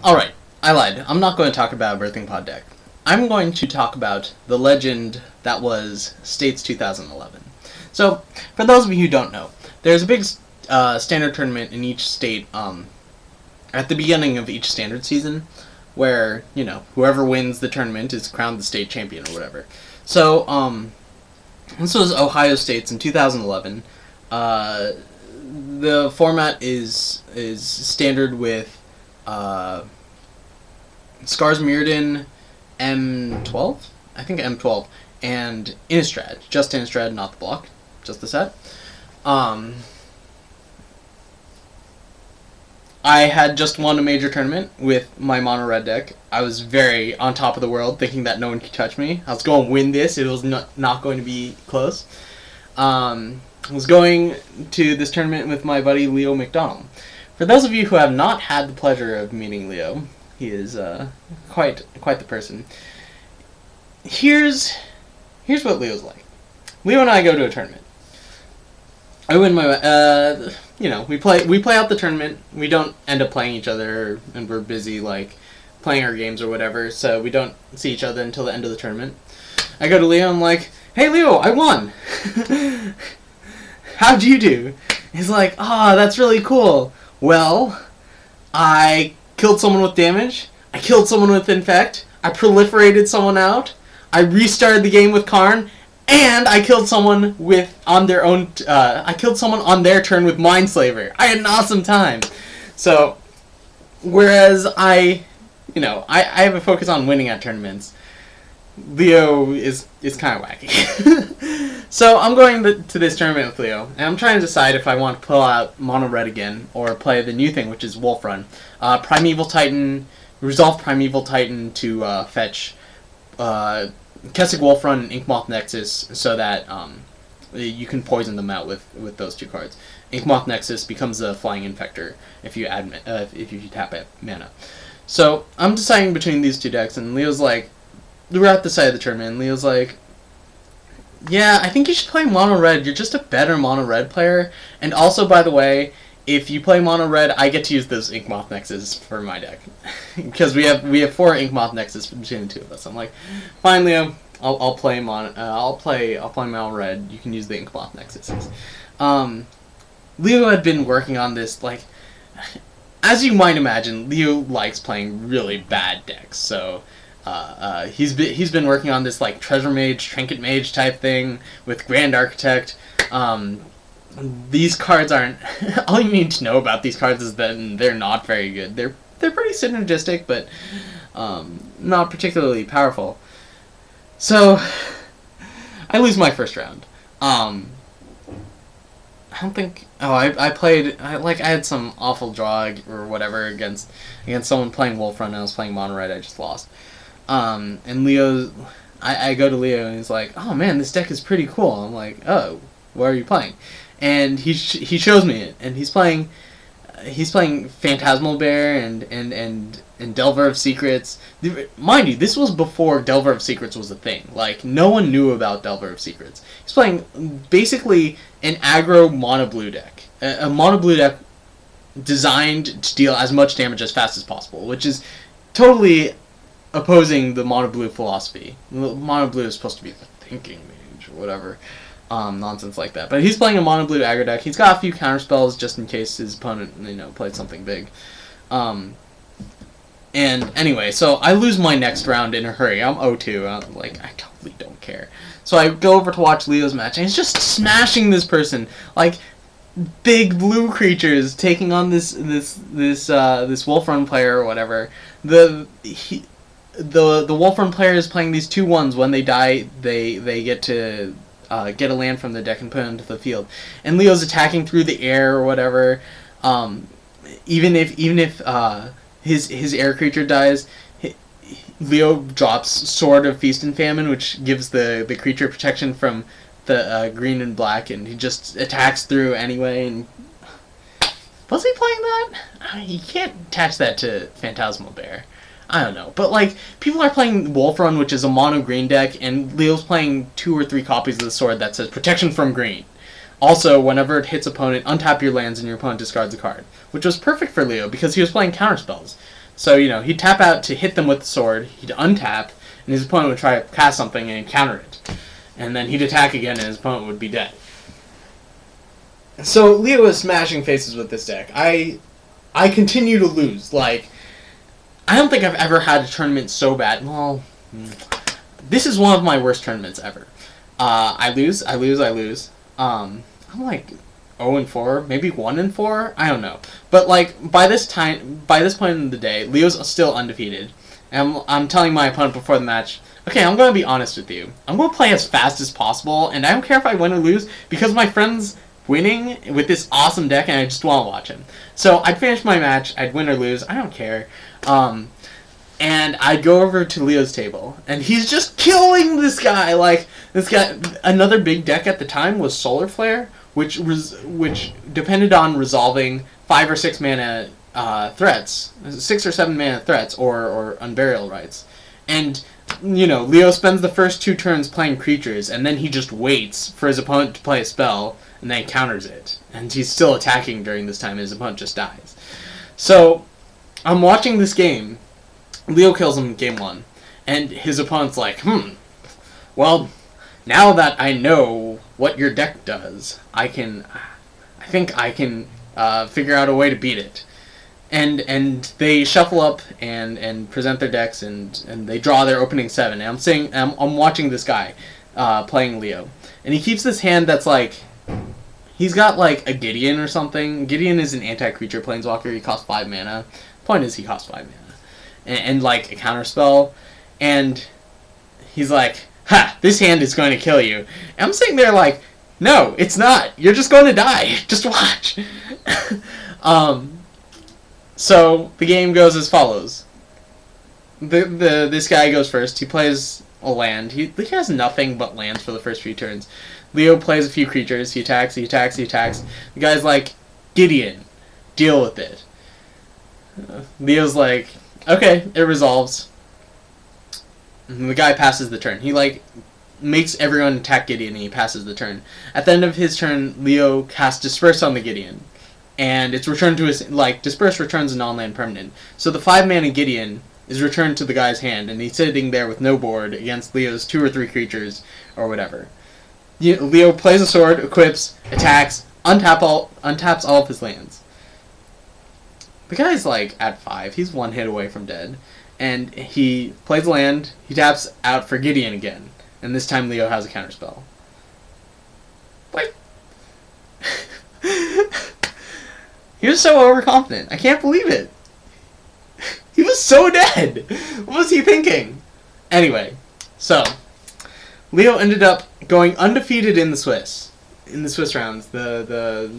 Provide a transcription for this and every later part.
Alright, I lied. I'm not going to talk about Birthing Pod deck. I'm going to talk about the legend that was States 2011. So, for those of you who don't know, there's a big standard tournament in each state at the beginning of each standard season where, you know, whoever wins the tournament is crowned the state champion or whatever. So, this was Ohio State's in 2011. The format is standard with Scars Mirrodin M12? I think M12. And Innistrad. Just Innistrad, not the block. Just the set. I had just won a major tournament with my mono red deck. I was very on top of the world, thinking that no one could touch me. I was going to win this. It was not going to be close. I was going to this tournament with my buddy Leo McDonald. For those of you who have not had the pleasure of meeting Leo, he is quite the person. Here's what Leo's like. Leo and I go to a tournament. I win my you know, we play out the tournament. We don't end up playing each other, and we're busy like playing our games or whatever, so we don't see each other until the end of the tournament. I go to Leo, I'm like, "Hey Leo, I won." "How'd you do?" He's like, "Ah, that's really cool." "Well, I killed someone with damage. I killed someone with infect. I proliferated someone out. I restarted the game with Karn, and I killed someone on their turn with Mindslaver. I had an awesome time." So, whereas I have a focus on winning at tournaments, Leo is kind of wacky. So I'm going to this tournament with Leo, and I'm trying to decide if I want to pull out Mono Red again, or play the new thing, which is Wolf Run. Primeval Titan, Resolve Primeval Titan to fetch Kessig Wolf Run and Inkmoth Nexus, so that you can poison them out with those two cards. Inkmoth Nexus becomes a Flying Infector if you tap it mana. So I'm deciding between these two decks, and Leo's like, we're at the side of the tournament, and Leo's like, "Yeah, I think you should play Mono Red. You're just a better Mono Red player. And also, by the way, if you play Mono Red, I get to use those Inkmoth Nexus for my deck." Because we have 4 Inkmoth Nexus between the two of us. I'm like, "Fine, Leo. I'll play Mono Red. You can use the Inkmoth Nexuses." Leo had been working on this, like, as you might imagine, Leo likes playing really bad decks. So he's been working on this like Treasure Mage, Trinket Mage type thing with Grand Architect. These cards aren't. All you need to know about these cards is that they're not very good. They're pretty synergistic, but not particularly powerful. So I lose my first round. I don't think. Oh, I played. I had some awful draw or whatever against someone playing Wolf Run, and I was playing Mono Red. I just lost. And Leo, I go to Leo, and he's like, "Oh man, this deck is pretty cool." I'm like, "Oh, what are you playing?" And he shows me it, and he's playing Phantasmal Bear and Delver of Secrets. Mind you, this was before Delver of Secrets was a thing. Like, no one knew about Delver of Secrets. He's playing basically an aggro mono blue deck, a mono blue deck designed to deal as much damage as fast as possible, which is totally opposing the mono blue philosophy. Mono blue is supposed to be the thinking mage or whatever. Nonsense like that. But he's playing a mono blue aggro deck. He's got a few counter spells just in case his opponent, played something big. And anyway, so I lose my next round in a hurry. I'm 0-2. I'm like, I totally don't care. So I go over to watch Leo's match, and he's just smashing this person, like big blue creatures taking on this Wolf Run player or whatever. The Wolf Run player is playing these 2/1s. When they die, they get to get a land from the deck and put it into the field. And Leo's attacking through the air or whatever. Even if his air creature dies, Leo drops Sword of Feast and Famine, which gives the creature protection from the green and black, and he just attacks through anyway. And was he playing that? You can't attach that to Phantasmal Bear. I don't know. But, like, people are playing Wolf Run, which is a mono green deck, and Leo's playing 2 or 3 copies of the sword that says Protection from Green. Also, whenever it hits opponent, untap your lands and your opponent discards a card. Which was perfect for Leo, because he was playing counterspells. So, you know, he'd tap out to hit them with the sword, he'd untap, and his opponent would try to cast something and counter it. And then he'd attack again and his opponent would be dead. So Leo is smashing faces with this deck. I continue to lose. Like, I don't think I've ever had a tournament so bad. Well, this is one of my worst tournaments ever. I lose. I'm like 0-4, maybe 1-4. I don't know. But like by this point in the day, Leo's still undefeated. And I'm telling my opponent before the match, okay, I'm going to be honest with you. I'm going to play as fast as possible, and I don't care if I win or lose, because my friend's winning with this awesome deck, and I just want to watch him. So I'd finish my match, I'd win or lose, I don't care. And I'd go over to Leo's table, and he's just killing this guy. Like, this guy, another big deck at the time was Solar Flare, which depended on resolving 5 or 6 mana threats, 6 or 7 mana threats, or Unburial Rights. And, you know, Leo spends the first 2 turns playing creatures, and then he just waits for his opponent to play a spell, and then he counters it. And he's still attacking during this time, and his opponent just dies. So, I'm watching this game. Leo kills him in game 1, and his opponent's like, well, now that I know what your deck does, I think I can figure out a way to beat it. And they shuffle up and present their decks, and they draw their opening 7. And I'm watching this guy playing Leo, and he keeps this hand that's like, he's got like a Gideon or something. Gideon is an anti-creature planeswalker. He costs 5 mana. Point is, he costs 5 mana. And like a counterspell, and he's like, ha, this hand is going to kill you. And I'm sitting there like, no, it's not. You're just going to die. Just watch. So the game goes as follows. This guy goes first. He plays a land. He has nothing but lands for the first few turns. Leo plays a few creatures. He attacks. The guy's like, Gideon, deal with it. Leo's like, okay, it resolves. And the guy passes the turn. He like makes everyone attack Gideon, and he passes the turn. At the end of his turn, Leo casts Disperse on the Gideon, and it's returned to his, like, Disperse returns a non-land permanent. So the 5 mana Gideon is returned to the guy's hand, and he's sitting there with no board against Leo's 2 or 3 creatures or whatever. Leo plays a sword, equips, attacks, untaps all of his lands. The guy's like at 5. He's 1 hit away from dead. And he plays land. He taps out for Gideon again. And this time Leo has a counterspell. Like, he was so overconfident. I can't believe it. He was so dead. What was he thinking? Anyway, so Leo ended up going undefeated in the Swiss rounds, the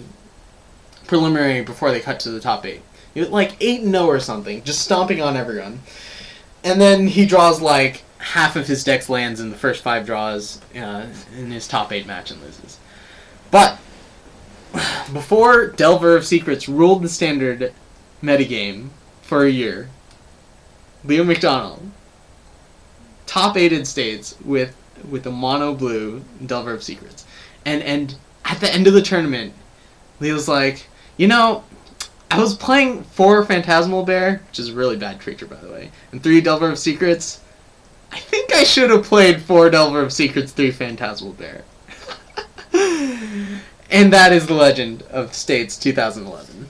preliminary before they cut to the top 8. He was like 8-0 or something, just stomping on everyone. And then he draws like half of his deck's lands in the first 5 draws in his top 8 match and loses. But before Delver of Secrets ruled the standard metagame for a year, Leo McDonald top 8'd states with a mono blue Delver of Secrets. And at the end of the tournament, Leo's like, you know, I was playing 4 Phantasmal Bear, which is a really bad creature, by the way, and 3 Delver of Secrets. I think I should have played 4 Delver of Secrets, 3 Phantasmal Bear. And that is the legend of States 2011.